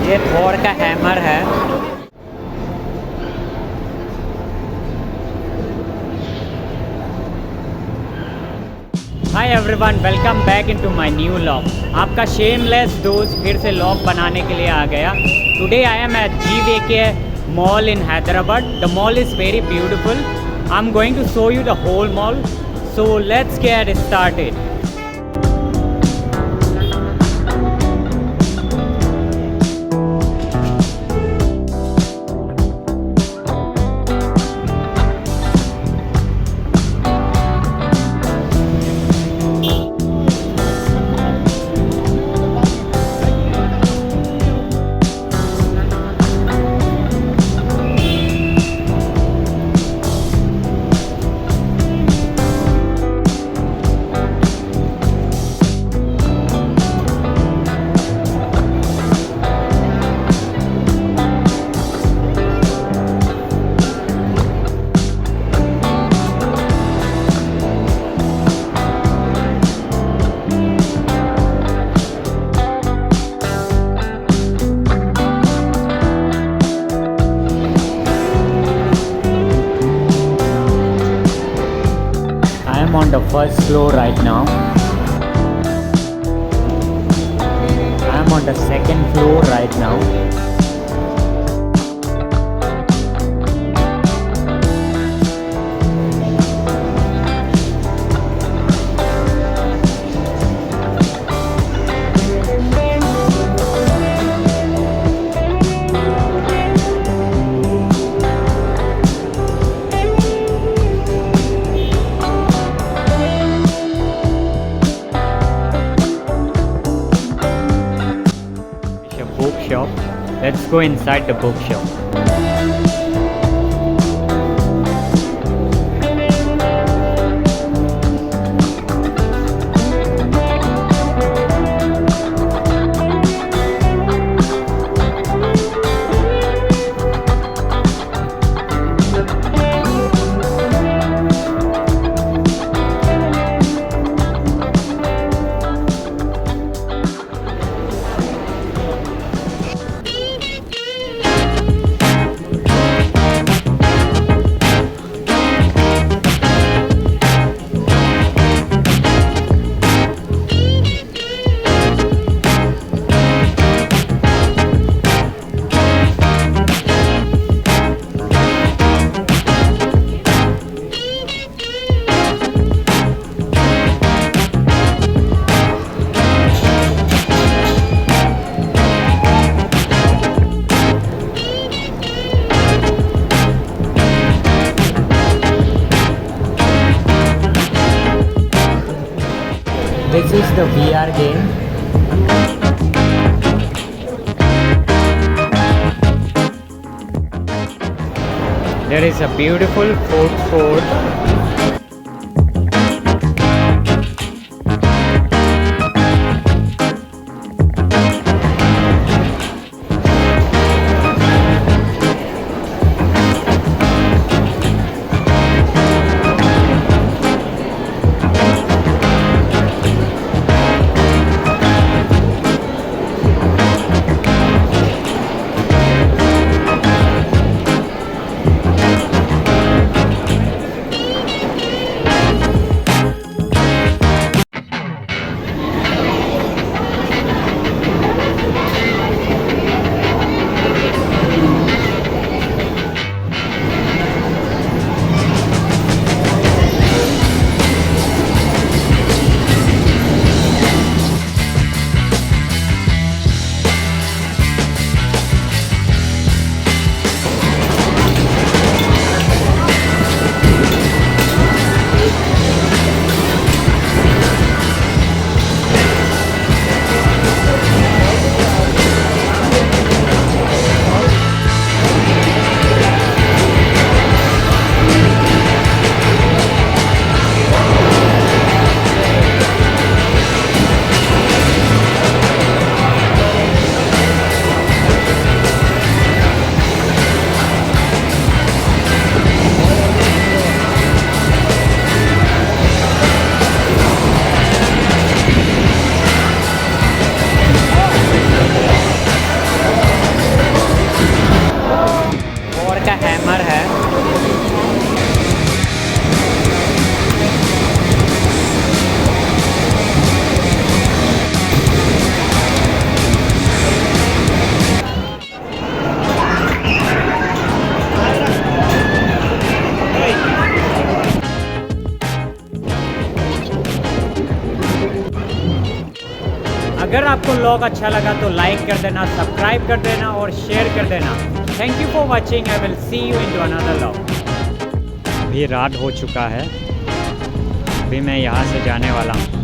ये थॉर का हैमर है। Hi everyone, welcome back into my new vlog. आपका शेमलेस दोस्त फिर से लॉग बनाने के लिए आ गया। Today I am at GVK Mall in Hyderabad. The mall is very beautiful. I'm going to show you the whole mall. So let's get started. On the first floor right now. I am on the second floor right now. Bookshop. Let's go inside the bookshop. This is the VR game. There is a beautiful food court. अगर आपको vlog अच्छा लगा तो like कर देना, subscribe कर देना और शेयर कर देना। Thank you for watching. I will see you in to another vlog. अभी रात हो चुका है, अभी मैं यहाँ से जाने वाला हूँ।